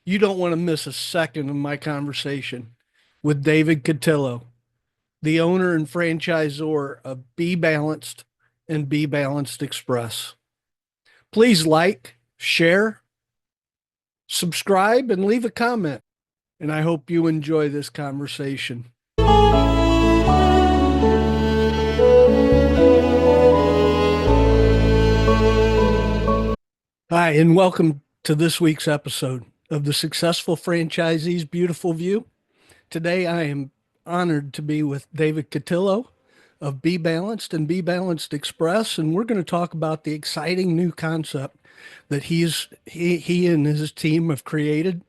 You don't want to miss a second of my conversation with David Cutillo, the owner and franchisor of Be Balanced and Be Balanced Express. Please like, share, subscribe, and leave a comment. And I hope you enjoy this conversation. Hi, and welcome to this week's episode of the Successful Franchisee's Beautiful View. Today, I am honored to be with David Cutillo of Be Balanced and Be Balanced Express, and we're going to talk about the exciting new concept that he and his team have created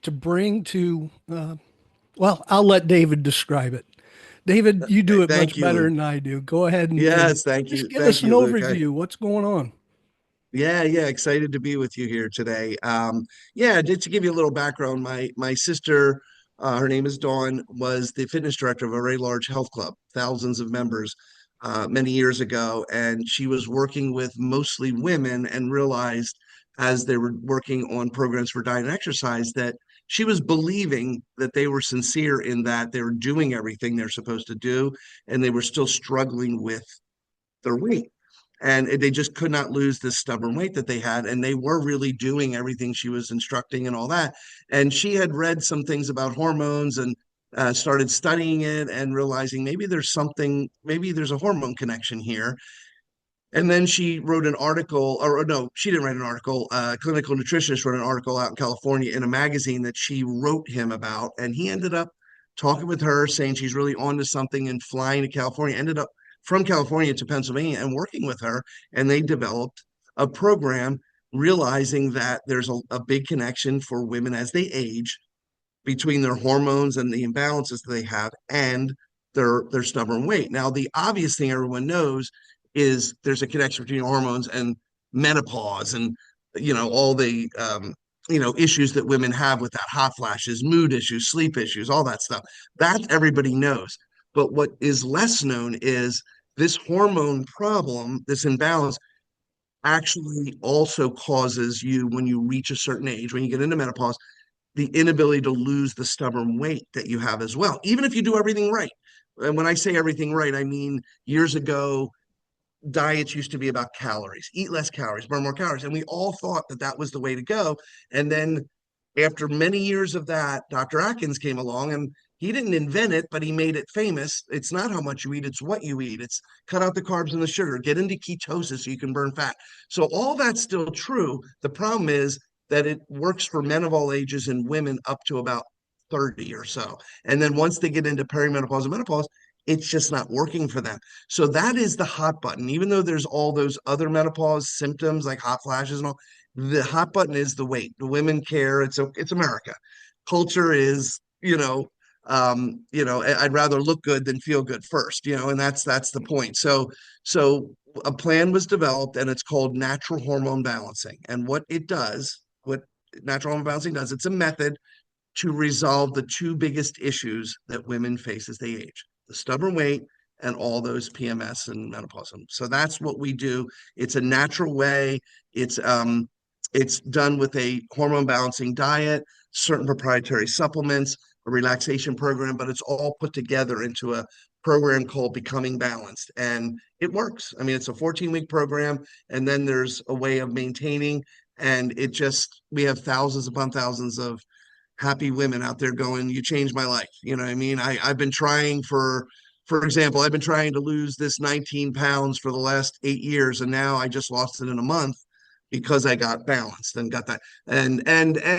to bring to. Well, I'll let David describe it. David, you do it Thank much you, better Luke. than I do. Go ahead and Yes, thank just you. give us Thank an you, Luke. overview. What's going on? Yeah, excited to be with you here today. Just to give you a little background, my sister, her name is Dawn, was the fitness director of a very large health club, thousands of members, many years ago, and she was working with mostly women and realized as they were working on programs for diet and exercise that she was believing that they were sincere in that they were doing everything they're supposed to do, and they were still struggling with their weight. And they just could not lose this stubborn weight that they had. And they were really doing everything she was instructing and all that. And she had read some things about hormones and started studying it and realizing maybe there's something, maybe there's a hormone connection here. And then she wrote an article, or no, she didn't write an article. A clinical nutritionist wrote an article out in California in a magazine that she wrote him about. And he ended up talking with her, saying she's really onto something and flying to California. Ended up from California to Pennsylvania and working with her. And they developed a program, realizing that there's a big connection for women as they age between their hormones and the imbalances that they have and their stubborn weight. Now, the obvious thing everyone knows is there's a connection between hormones and menopause and all the issues that women have with that, hot flashes, mood issues, sleep issues, all that stuff. That everybody knows. But what is less known is this hormone problem, this imbalance, actually also causes you, when you reach a certain age, when you get into menopause, the inability to lose the stubborn weight that you have as well, even if you do everything right. And when I say everything right, I mean years ago, diets used to be about calories, eat less calories, burn more calories. And we all thought that that was the way to go. And then after many years of that, Dr. Atkins came along and he didn't invent it, but he made it famous. It's not how much you eat, it's what you eat. It's cut out the carbs and the sugar, get into ketosis so you can burn fat. So all that's still true. The problem is that it works for men of all ages and women up to about 30 or so. And then once they get into perimenopause and menopause, it's just not working for them. So that is the hot button. Even though there's all those other menopause symptoms like hot flashes and all, the hot button is the weight. The women care. It's America. Culture is, I'd rather look good than feel good first, and that's the point. So a plan was developed and it's called natural hormone balancing. And what natural hormone balancing does, it's a method to resolve the two biggest issues that women face as they age: the stubborn weight and all those PMS and menopause. So that's what we do. It's a natural way. It's done with a hormone balancing diet, certain proprietary supplements, a relaxation program, but it's all put together into a program called Becoming Balanced. And it works. I mean, it's a 14-week program, and then there's a way of maintaining. And we have thousands upon thousands of happy women out there going, you changed my life. You know what I mean? I've been trying for example, I've been trying to lose this 19 pounds for the last 8 years, and now I just lost it in a month because I got balanced and got that, and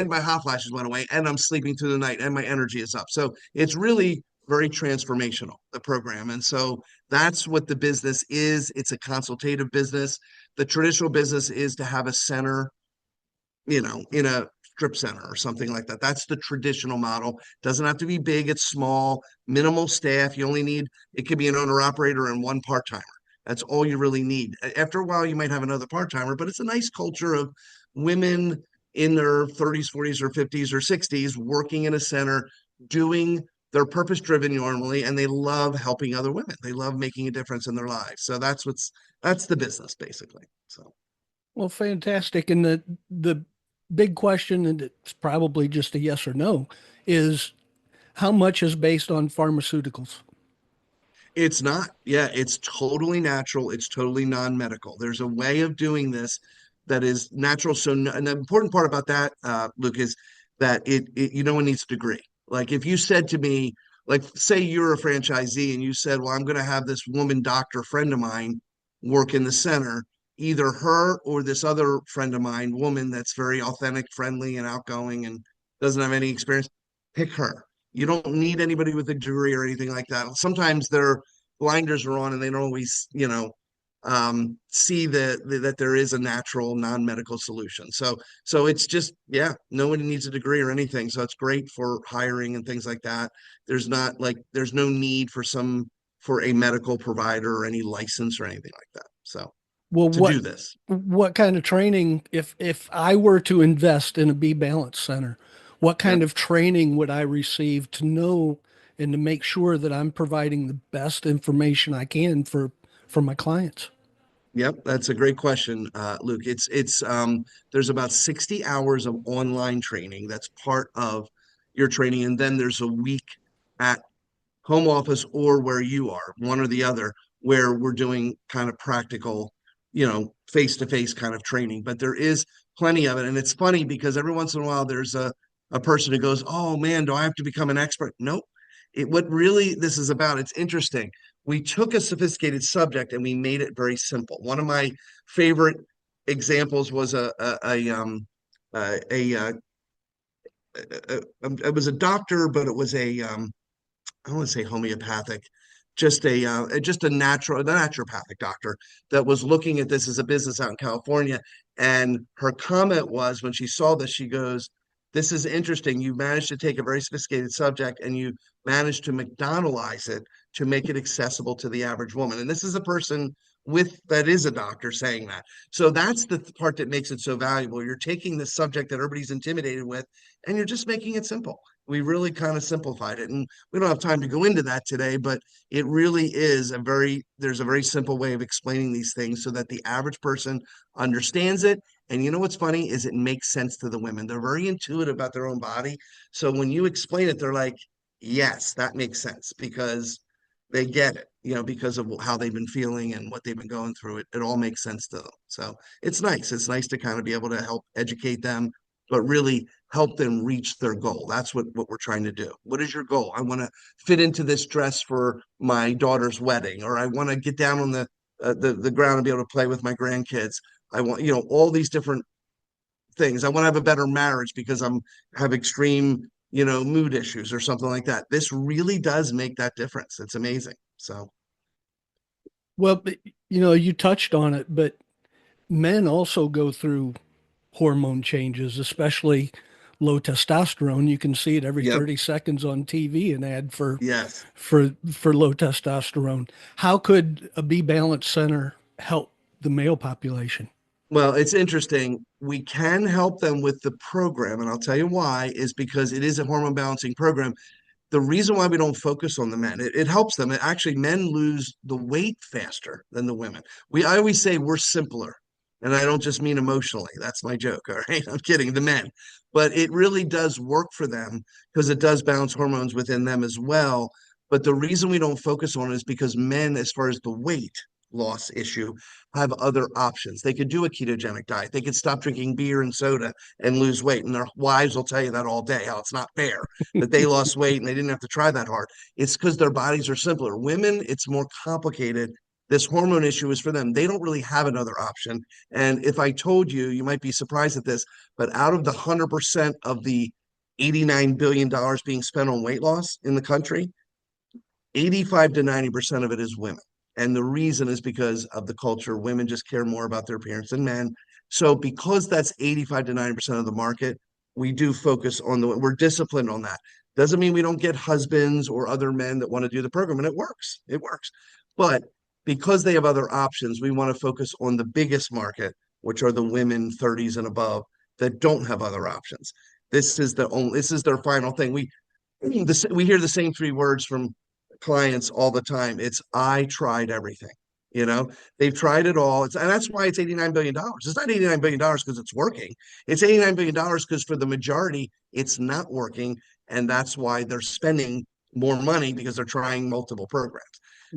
my hot flashes went away, and I'm sleeping through the night, and my energy is up. So it's really very transformational, the program. And so that's what the business is. It's a consultative business. The traditional business is to have a center, in a strip center or something like that. That's the traditional model. Doesn't have to be big, it's small, minimal staff. You only need, it could be an owner operator and one part timer. That's all you really need. After a while, you might have another part timer, but it's a nice culture of women in their 30s, 40s, or 50s or 60s working in a center, doing their purpose driven normally, and they love helping other women. They love making a difference in their lives. So that's the business basically. So Well, fantastic. And the big question, and it's probably just a yes or no, is how much is based on pharmaceuticals? It's not. Yeah, it's totally natural. It's totally non-medical. There's a way of doing this that is natural. So, and the important part about that, Luke, is that no one needs a degree. Like if you said to me, like say you're a franchisee and you said, "Well, I'm going to have this woman doctor friend of mine work in the center." Either her or this other friend of mine, woman that's very authentic, friendly, and outgoing, and doesn't have any experience, pick her. You don't need anybody with a degree or anything like that. Sometimes their blinders are on and they don't always, see that there is a natural non-medical solution. So it's just, yeah, nobody needs a degree or anything. So it's great for hiring and things like that. There's no need for a medical provider or any license or anything like that. So Well, to do this. what kind of training, if I were to invest in a Be Balance Center, what kind Yep. of training would I receive to know and to make sure that I'm providing the best information I can for my clients? Yep, that's a great question, Luke. There's about 60 hours of online training that's part of your training, and then there's a week at home office or where you are, one or the other, where we're doing kind of practical, face-to-face kind of training. But there is plenty of it. And it's funny because every once in a while there's a person who goes, "Oh man, do I have to become an expert?" Nope. What really this is about, it's interesting. We took a sophisticated subject and we made it very simple. One of my favorite examples was a it was a doctor, but it was I don't want to say homeopathic, just a naturopathic doctor that was looking at this as a business out in California. And her comment was when she saw this, she goes, "This is interesting. You managed to take a very sophisticated subject and you managed to McDonaldize it to make it accessible to the average woman." And this is a person with that is a doctor saying that. So that's the part that makes it so valuable. You're taking the subject that everybody's intimidated with and you're just making it simple. We really kind of simplified it. And we don't have time to go into that today, but it really is there's a very simple way of explaining these things so that the average person understands it. And you know what's funny is it makes sense to the women. They're very intuitive about their own body. So when you explain it, they're like, yes, that makes sense because they get it, because of how they've been feeling and what they've been going through. It all makes sense to them. So it's nice. It's nice to kind of be able to help educate them, but really help them reach their goal. That's what we're trying to do. What is your goal? I want to fit into this dress for my daughter's wedding, or I want to get down on the ground and be able to play with my grandkids. I want, all these different things. I want to have a better marriage because I'm have extreme, mood issues or something like that. This really does make that difference. It's amazing. So, Well, you touched on it, but men also go through hormone changes, especially low testosterone. You can see it every yep, 30 seconds on TV, an ad yes. for low testosterone. How could a Be Balanced Center help the male population? Well, it's interesting. We can help them with the program, and I'll tell you why, is because it is a hormone balancing program. The reason why we don't focus on the men, it helps them. Actually, men lose the weight faster than the women. I always say we're simpler, and I don't just mean emotionally. That's my joke. All right, I'm kidding. The men, but it really does work for them because it does balance hormones within them as well. But the reason we don't focus on it is because men, as far as the weight loss issue, have other options. They could do a ketogenic diet. They could stop drinking beer and soda and lose weight. And their wives will tell you that all day, how it's not fair that they lost weight and they didn't have to try that hard. It's because their bodies are simpler. Women, it's more complicated. This hormone issue is for them. They don't really have another option. And if I told you, you might be surprised at this, but out of the 100% of the $89 billion being spent on weight loss in the country, 85 to 90% of it is women. And the reason is because of the culture. Women just care more about their appearance than men. So because that's 85 to 90% of the market, we do focus on we're disciplined on that. Doesn't mean we don't get husbands or other men that want to do the program, and it works. It works. But because they have other options, we want to focus on the biggest market, which are the women 30s and above that don't have other options. This is their final thing. We hear the same three words from clients all the time. It's I tried everything. You know, they've tried it all. And that's why it's $89 billion. It's not $89 billion because it's working. It's $89 billion because for the majority, it's not working. And that's why they're spending more money because they're trying multiple programs.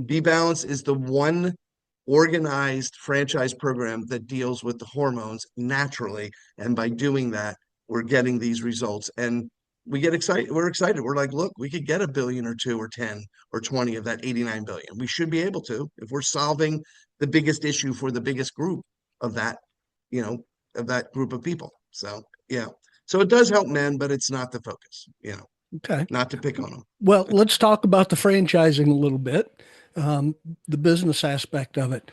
Be Balanced is the one organized franchise program that deals with the hormones naturally. And by doing that, we're getting these results. And we get excited. We're excited. We're like, look, we could get a billion or two or 10 or 20 of that 89 billion. We should be able to if we're solving the biggest issue for the biggest group of that, you know, of that group of people. So, yeah. So it does help men, but it's not the focus, Okay. not to pick on them. Well, let's talk about the franchising a little bit, um, the business aspect of it.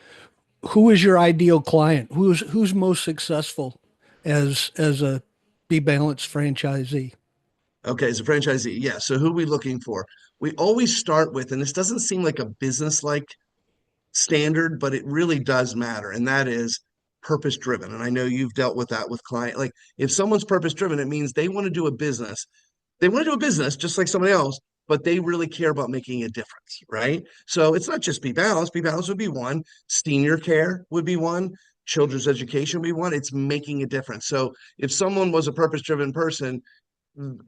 Who is your ideal client? Who's most successful as a Be Balanced franchisee? Okay, as a franchisee, yeah. So who are we looking for? We always start with, and this doesn't seem like a business like standard, but it really does matter, and that is purpose driven. And I know you've dealt with that with client. Like if someone's purpose driven, it means they want to do a business. They want to do a business just like somebody else, but they really care about making a difference, right? So it's not just Be Balanced. Be Balanced would be one. Senior care would be one. Children's education would be one. It's making a difference. So if someone was a purpose driven person,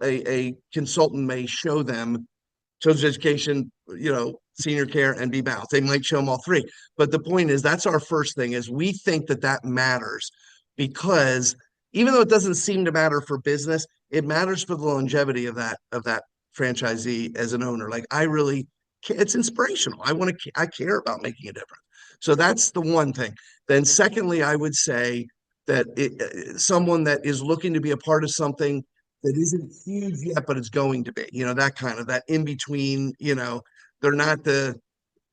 a consultant may show them children's education, senior care, and Be Balanced. They might show them all three. But the point is, that's our first thing is we think that that matters because even though it doesn't seem to matter for business, it matters for the longevity of that franchisee as an owner. Like I really, it's inspirational. I care about making a difference. So that's the one thing. Then secondly, I would say that someone that is looking to be a part of something that isn't huge yet, but it's going to be, that kind of that in between, they're not the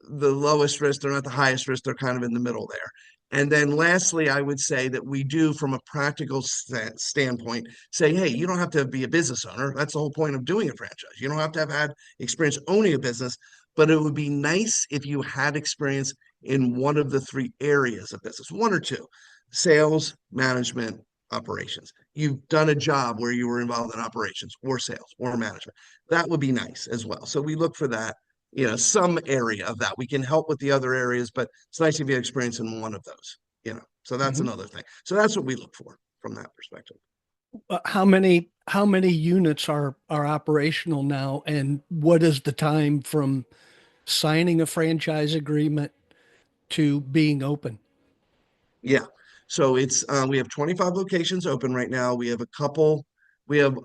lowest risk, they're not the highest risk, they're kind of in the middle there. And then lastly, I would say that we do from a practical standpoint say, hey, you don't have to be a business owner. That's the whole point of doing a franchise. You don't have to have had experience owning a business, but it would be nice if you had experience in one of the three areas of business, one or two: sales, management, operations. You've done a job where you were involved in operations or sales or management. That would be nice as well. So we look for that, some area of that. We can help with the other areas, but it's nice if you have experience in one of those. So that's Mhm. another thing. So that's what we look for from that perspective. How many units are operational now, and what is the time from signing a franchise agreement to being open? Yeah. So it's we have 25 locations open right now. We have a couple. We have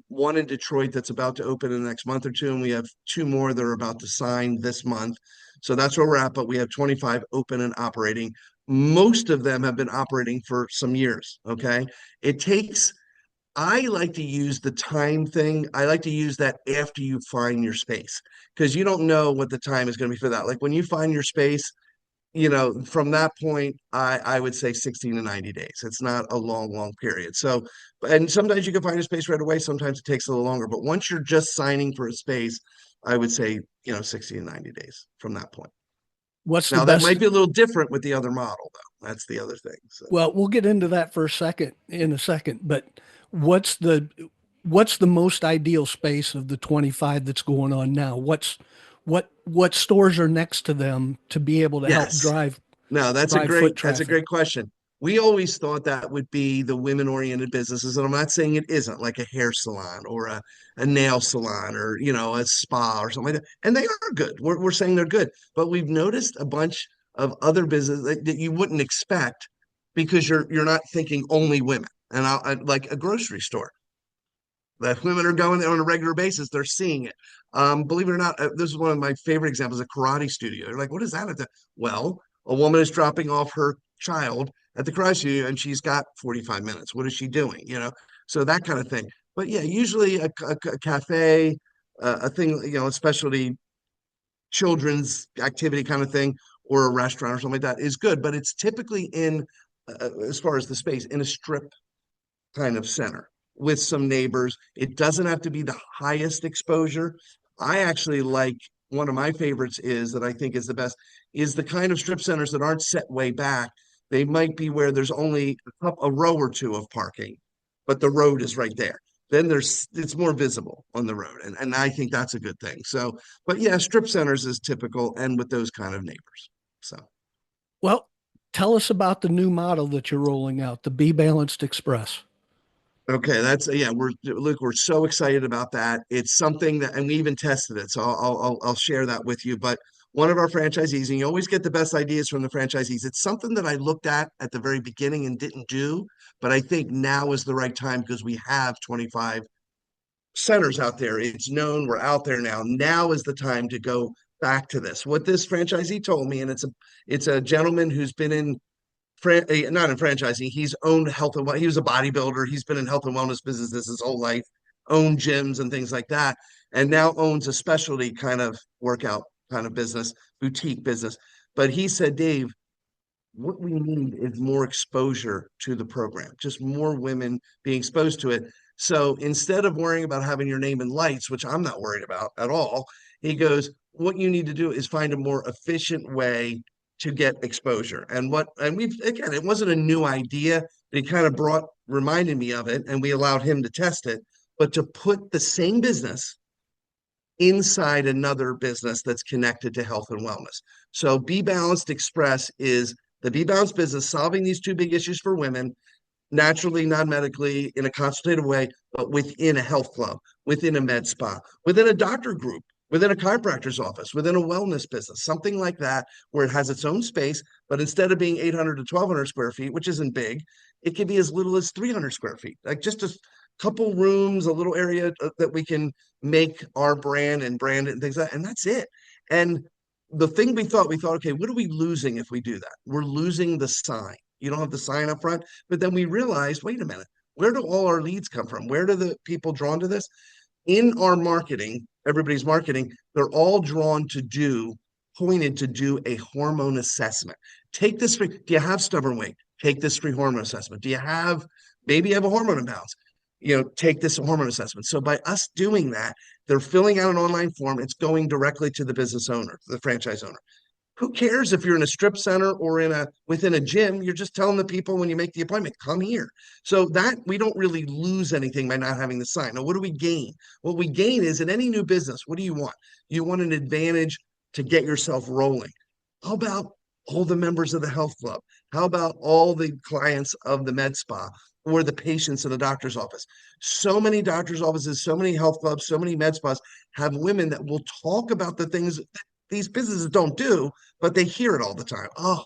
one in Detroit that's about to open in the next month or two, and we have two more that are about to sign this month. So that's where we're at. But we have 25 open and operating. Most of them have been operating for some years. Okay. It takes, I like to use the time thing. I like to use that after you find your space because you don't know what the time is going to be for that. Like when you find your space, from that point, I would say 16 to 90 days. It's not a long, long period. So, and sometimes you can find a space right away. Sometimes it takes a little longer. But once you're just signing for a space, I would say, 60 to 90 days from that point. What's the Now, that might best? be a little different with the other model, though. That's the other thing. So, Well, we'll get into that for a second in a second, but what's the what's the most ideal space of the 25 that's going on now? What stores are next to them to be able to help yes. drive No, foot that's a traffic? great question. We always thought that would be the women-oriented businesses, and I'm not saying it isn't, like a hair salon or a nail salon or a spa or something like that. And they are good. We're saying they're good, but we've noticed a bunch of other businesses that you wouldn't expect because you're not thinking only women. And like a grocery store that women are going there on a regular basis. They're seeing it. Believe it or not, this is one of my favorite examples, a karate studio. They're like, what is that? Well, a woman is dropping off her child at the karate studio and she's got 45 minutes. What is she doing? So that kind of thing. But yeah, usually a cafe, a thing, a specialty children's activity kind of thing, or a restaurant or something like that is good. But it's typically as far as the space, in a strip kind of center with some neighbors. It doesn't have to be the highest exposure. I actually like, one of my favorites is that I think is the best is the kind of strip centers that aren't set way back. They might be where there's only a row or two of parking, but the road is right there. Then it's more visible on the road. And I think that's a good thing. So, but yeah, strip centers is typical and with those kind of neighbors. So Well, tell us about the new model that you're rolling out, the Be Balanced Express. Okay, that's yeah. We're so excited about that. It's something that, and we even tested it. So I'll share that with you. But one of our franchisees, and you always get the best ideas from the franchisees. It's something that I looked at the very beginning and didn't do, but I think now is the right time because we have 25 centers out there. It's known we're out there now. Now is the time to go back to this. What this franchisee told me, and it's a gentleman who's been in not in franchising. He's owned health and he was a bodybuilder. He's been in health and wellness businesses his whole life, owned gyms and things like that, and now owns a specialty kind of workout kind of business, boutique business. But he said, Dave, what we need is more exposure to the program, just more women being exposed to it. So instead of worrying about having your name in lights, which I'm not worried about at all, he goes, what you need to do is find a more efficient way to get exposure. And we've, again, it wasn't a new idea, but he kind of reminded me of it, and we allowed him to test it. But to put the same business inside another business that's connected to health and wellness. So Be Balanced Express is the Be Balanced business solving these two big issues for women, naturally, non-medically, in a consultative way, but within a health club, within a med spa, within a doctor group, within a chiropractor's office, within a wellness business, something like that, where it has its own space, but instead of being 800 to 1,200 square feet, which isn't big, it can be as little as 300 square feet, like just a couple rooms, a little area that we can make our brand and brand it and things like that, and that's it. And the thing we thought, okay, what are we losing if we do that? We're losing the sign. You don't have the sign up front. But then we realized, wait a minute, where do all our leads come from? Where do the people drawn to this? In our marketing, everybody's marketing, they're all pointed to do a hormone assessment. Take this free. Do you have stubborn weight? Take this free hormone assessment. Do you have, maybe you have a hormone imbalance? Take this hormone assessment. So by us doing that, they're filling out an online form. It's going directly to the business owner, the franchise owner. Who cares if you're in a strip center or within a gym? You're just telling the people when you make the appointment, come here. So that we don't really lose anything by not having the sign. Now, what do we gain? What we gain is in any new business, what do you want? You want an advantage to get yourself rolling. How about all the members of the health club? How about all the clients of the med spa or the patients in the doctor's office? So many doctor's offices, so many health clubs, so many med spas have women that will talk about the things that these businesses don't do, but they hear it all the time. Oh,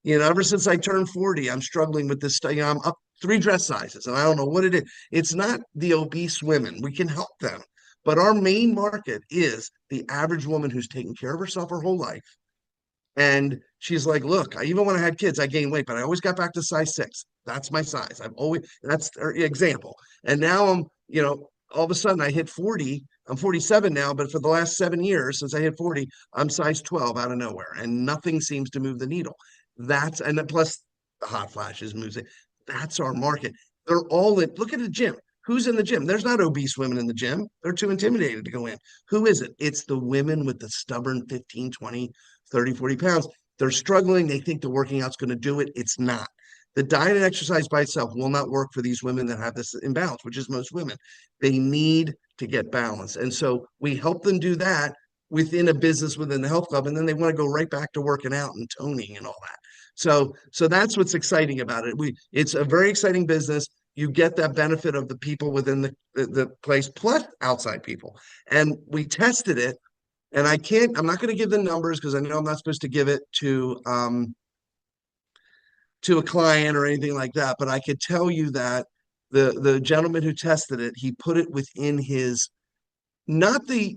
ever since I turned 40, I'm struggling with this. I'm up 3 dress sizes and I don't know what it is. It's not the obese women. We can help them. But our main market is the average woman who's taken care of herself her whole life. And she's like, look, even when I had kids, I gained weight, but I always got back to size 6. That's my size. That's her example. And now all of a sudden I hit 40. I'm 47 now, but for the last 7 years since I hit 40, I'm size 12 out of nowhere, and nothing seems to move the needle. And then plus the hot flashes moves it. That's our market. They're all in. Look at the gym. Who's in the gym? There's not obese women in the gym. They're too intimidated to go in. Who is it? It's the women with the stubborn 15, 20, 30, 40 pounds. They're struggling. They think the working out's going to do it. It's not. The diet and exercise by itself will not work for these women that have this imbalance, which is most women. They need to get balance. And so we help them do that within a business within the health club. And then they want to go right back to working out and toning and all that. So that's what's exciting about it. It's a very exciting business. You get that benefit of the people within the place plus outside people. And we tested it, and I'm not going to give the numbers because I know I'm not supposed to give it to a client or anything like that, but I could tell you that the gentleman who tested it, he put it within his, not the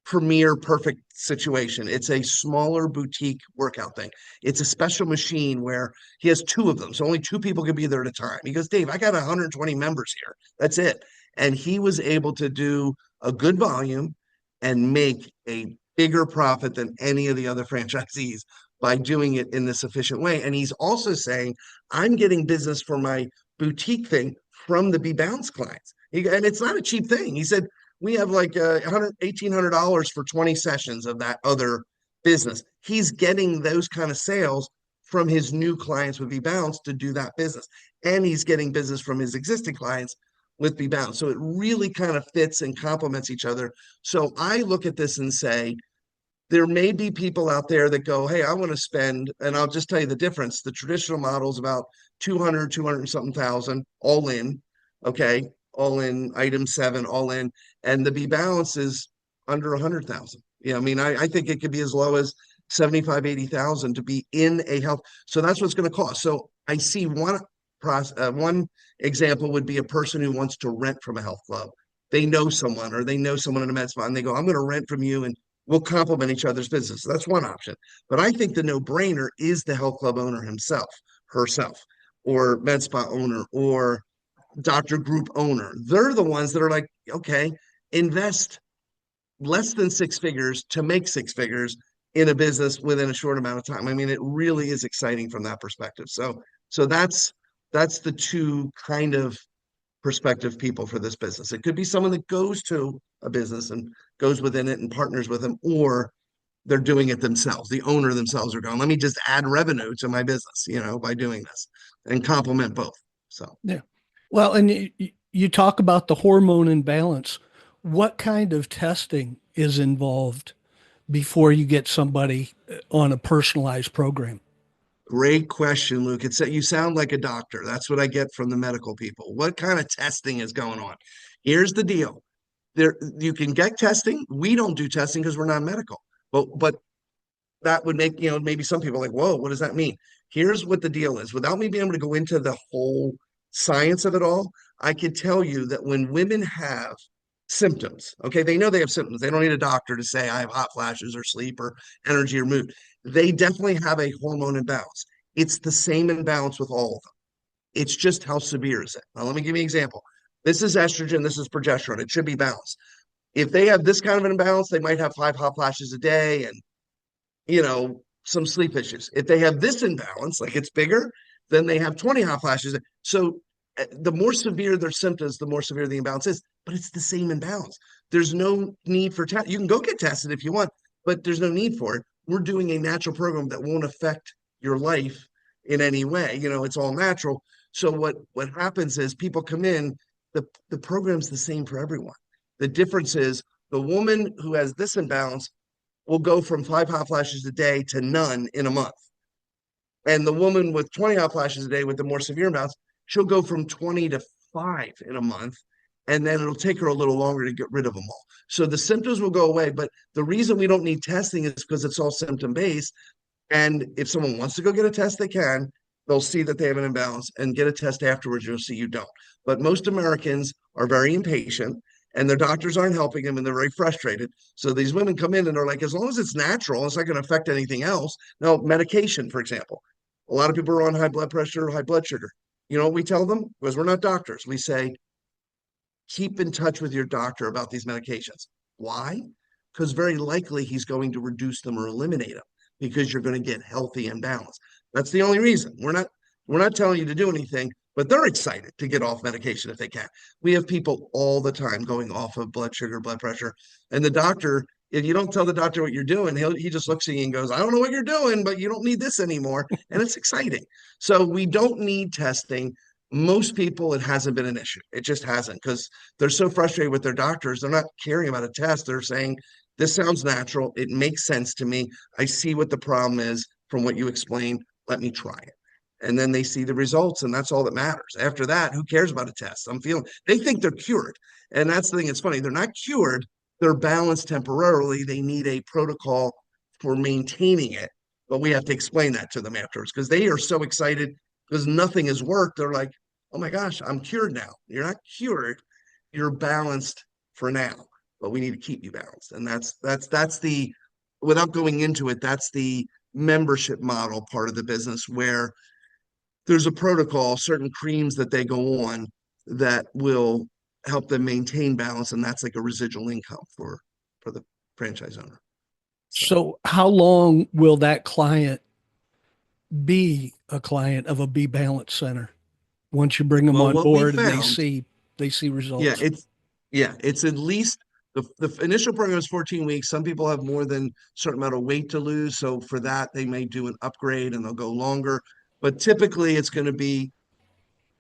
premier perfect situation. It's a smaller boutique workout thing. It's a special machine where he has 2 of them. So only 2 people can be there at a time. He goes, Dave, I got 120 members here. That's it. And he was able to do a good volume and make a bigger profit than any of the other franchisees by doing it in this efficient way. And he's also saying, I'm getting business for my boutique thing from the Be Balanced clients. And it's not a cheap thing. He said, we have like $1,800 for 20 sessions of that other business. He's getting those kind of sales from his new clients with Be Balanced to do that business. And he's getting business from his existing clients with Be Balanced. So it really kind of fits and complements each other. So I look at this and say, There may be people out there that go, hey, I want to spend, and I'll just tell you the difference. The traditional model is about 200 and something thousand all in. Okay. All in item seven, all in. And the B balance is under 100,000. Yeah. I mean, I think it could be as low as 75, 80,000 to be in a health. So that's what's going to cost. So I see one example would be a person who wants to rent from a health club. They know someone or they know someone in a med spa and they go, I'm going to rent from you and we'll complement each other's business. So that's one option. But I think the no-brainer is the health club owner himself, herself, or med spa owner, or doctor group owner. They're the ones that are like, okay, invest less than six figures to make six figures in a business within a short amount of time. I mean, it really is exciting from that perspective. So that's the two kind of prospective people for this business. It could be someone that goes to a business and goes within it and partners with them, or they're doing it themselves. The owner themselves are going, let me just add revenue to my business, by doing this and complement both. So Yeah. Well, and you talk about the hormone imbalance. What kind of testing is involved before you get somebody on a personalized program? great question, Luke. It's that you sound like a doctor. That's what I get from the medical people. What kind of testing is going on? Here's the deal. There, you can get testing. We don't do testing because we're not medical. But that would make, maybe some people like, whoa, what does that mean? Here's what the deal is. Without me being able to go into the whole science of it all, I can tell you that when women have symptoms, okay, they know they have symptoms. They don't need a doctor to say, I have hot flashes or sleep or energy or mood. They definitely have a hormone imbalance. It's the same imbalance with all of them. It's just how severe is it? Now, let me give you an example. This is estrogen, this is progesterone. It should be balanced. If they have this kind of an imbalance, they might have five hot flashes a day and some sleep issues. If they have this imbalance, like it's bigger, then they have 20 hot flashes. So the more severe their symptoms, the more severe the imbalance is, but it's the same imbalance. There's no need for test. You can go get tested if you want, but there's no need for it. We're doing a natural program that won't affect your life in any way. It's all natural. So what happens is people come in, the program's the same for everyone. The difference is the woman who has this imbalance will go from five hot flashes a day to none in a month. And the woman with 20 hot flashes a day with the more severe amounts, she'll go from 20 to five in a month. And then it'll take her a little longer to get rid of them all. So the symptoms will go away. But the reason we don't need testing is because it's all symptom based. And if someone wants to go get a test, they can. They'll see that they have an imbalance and get a test afterwards. You'll see you don't. But most Americans are very impatient and their doctors aren't helping them and they're very frustrated. So these women come in and they're like, as long as it's natural, it's not going to affect anything else. Now, medication, for example, a lot of people are on high blood pressure or high blood sugar. You know what we tell them? Because we're not doctors. We say, keep in touch with your doctor about these medications. Why? Because very likely he's going to reduce them or eliminate them because you're going to get healthy and balanced. That's the only reason. We're not telling you to do anything, but they're excited to get off medication if they can. We have people all the time going off of blood sugar, blood pressure, and the doctor, if you don't tell the doctor what you're doing, he just looks at you and goes, I don't know what you're doing, but you don't need this anymore. And it's exciting. So we don't need testing. Most people, it hasn't been an issue. It just hasn't because they're so frustrated with their doctors. They're not caring about a test. They're saying, this sounds natural. It makes sense to me. I see what the problem is from what you explained. Let me try it. And then they see the results, and that's all that matters. After that, who cares about a test? They think they're cured. And that's the thing. It's funny. They're not cured. They're balanced temporarily. They need a protocol for maintaining it. But we have to explain that to them afterwards because they are so excited because nothing has worked. They're like, oh my gosh, I'm cured now. You're not cured. You're balanced for now, but we need to keep you balanced. And that's the without going into it, that's the membership model part of the business where there's a protocol, certain creams that they go on that will help them maintain balance, and that's like a residual income for the franchise owner. So So, how long will that client be a client of a Be Balanced Center once you bring them well, on what we board and found, they see yeah, results? it's at least the initial program is 14 weeks. Some people have more than a certain amount of weight to lose. So for that, they may do an upgrade and they'll go longer. But typically it's going to be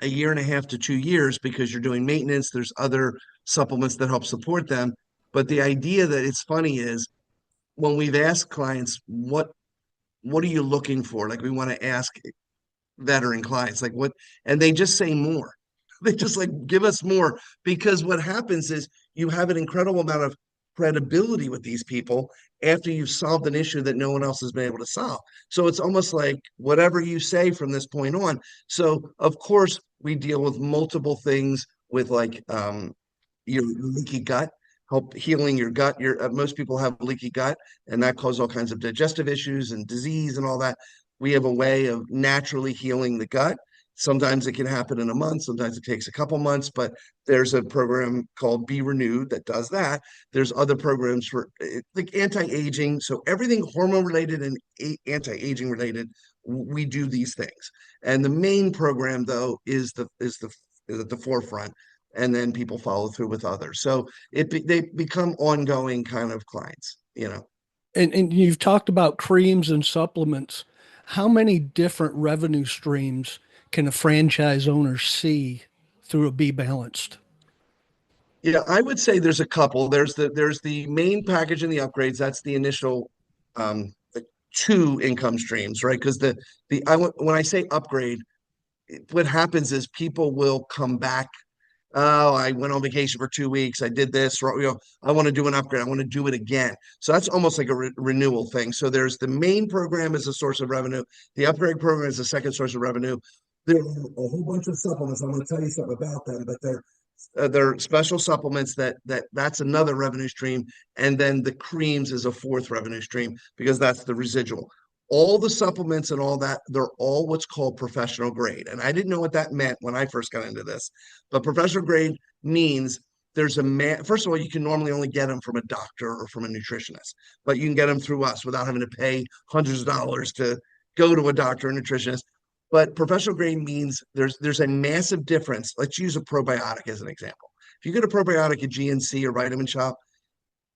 a year and a half to 2 years because you're doing maintenance. There's other supplements that help support them. But the idea that it's funny is when we've asked clients, what are you looking for? Like we want to ask veteran clients, like what, and they just say more. They just like give us more because what happens is you have an incredible amount of credibility with these people after you've solved an issue that no one else has been able to solve. So it's almost like whatever you say from this point on. So of course we deal with multiple things with like your leaky gut, help healing your gut. Most people have leaky gut, and that causes all kinds of digestive issues and disease and all that. We have a way of naturally healing the gut. Sometimes it can happen in a month, sometimes it takes a couple months, but there's a program called Be Renewed that does that. There's other programs for like anti-aging. So everything hormone related and anti-aging related, we do these things. And the main program though is at the forefront, and then people follow through with others. So they become ongoing kind of clients, you know. And you've talked about creams and supplements. How many different revenue streams can a franchise owner see through a Be Balanced? Yeah, I would say there's a couple. There's the main package and the upgrades. That's the initial the two income streams, right? Because when I say upgrade, what happens is people will come back. Oh, I went on vacation for 2 weeks. I did this, or, I want to do an upgrade. I want to do it again. So that's almost like a renewal thing. So there's the main program as a source of revenue. The upgrade program is the second source of revenue. There are a whole bunch of supplements. I'm going to tell you something about them, but they're special supplements that's another revenue stream, and then the creams is a fourth revenue stream because that's the residual. All the supplements and all that, they're all what's called professional grade, and I didn't know what that meant when I first got into this, but professional grade means there's a man. First of all, you can normally only get them from a doctor or from a nutritionist, but you can get them through us without having to pay hundreds of dollars to go to a doctor or nutritionist. But professional grade means there's a massive difference. Let's use a probiotic as an example. If you get a probiotic at GNC or Vitamin Shop,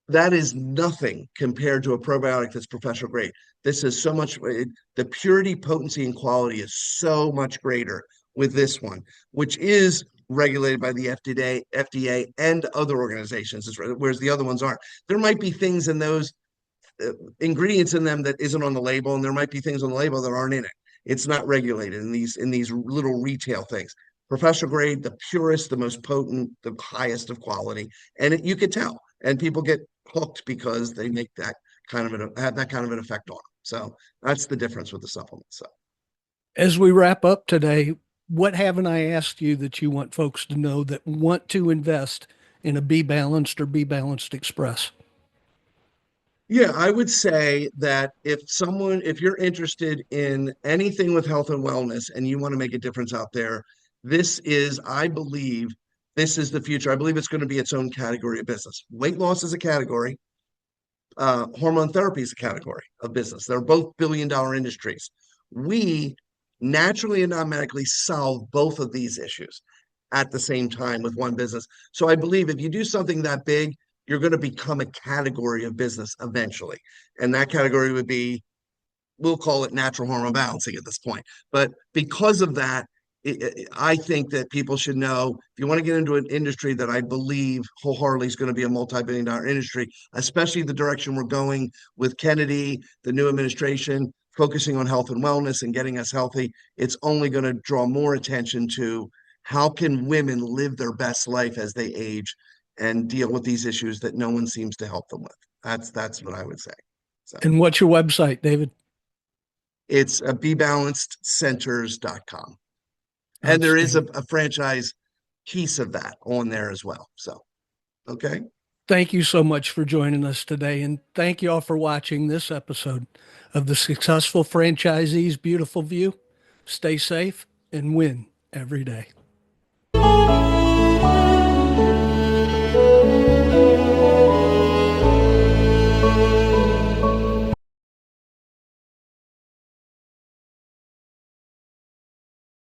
that is nothing compared to a probiotic that's professional grade. This is so much, the purity, potency, and quality is so much greater with this one, which is regulated by the FDA and other organizations, whereas the other ones aren't. There might be things in those ingredients in them that isn't on the label, and there might be things on the label that aren't in it. It's not regulated in these little retail things. Professional grade, the purest, the most potent, the highest of quality, and you could tell. And people get hooked because they make that have that kind of an effect on them. So that's the difference with the supplements. So As we wrap up today, what haven't I asked you that you want folks to know that want to invest in a Be Balanced or Be Balanced Express? yeah, I would say that if you're interested in anything with health and wellness and you want to make a difference out there, I believe, this is the future. I believe it's going to be its own category of business. Weight loss is a category, hormone therapy is a category of business. They're both billion-dollar industries. We naturally and non medically solve both of these issues at the same time with one business. So I believe if you do something that big, you're going to become a category of business eventually. And that category would be, we'll call it natural hormone balancing at this point. But because of that, I think that people should know if you want to get into an industry that I believe wholeheartedly is going to be a multi-billion-dollar industry, especially the direction we're going with Kennedy, the new administration, focusing on health and wellness and getting us healthy, it's only going to draw more attention to how can women live their best life as they age and deal with these issues that no one seems to help them with. That's what I would say. So And what's your website, David? it's a bebalancedcenters.com. And there is a, Outstanding. a franchise piece of that on there as well. So, okay. Thank you so much for joining us today. And thank you all for watching this episode of the Successful Franchisee's Beautiful View. Stay safe and win every day.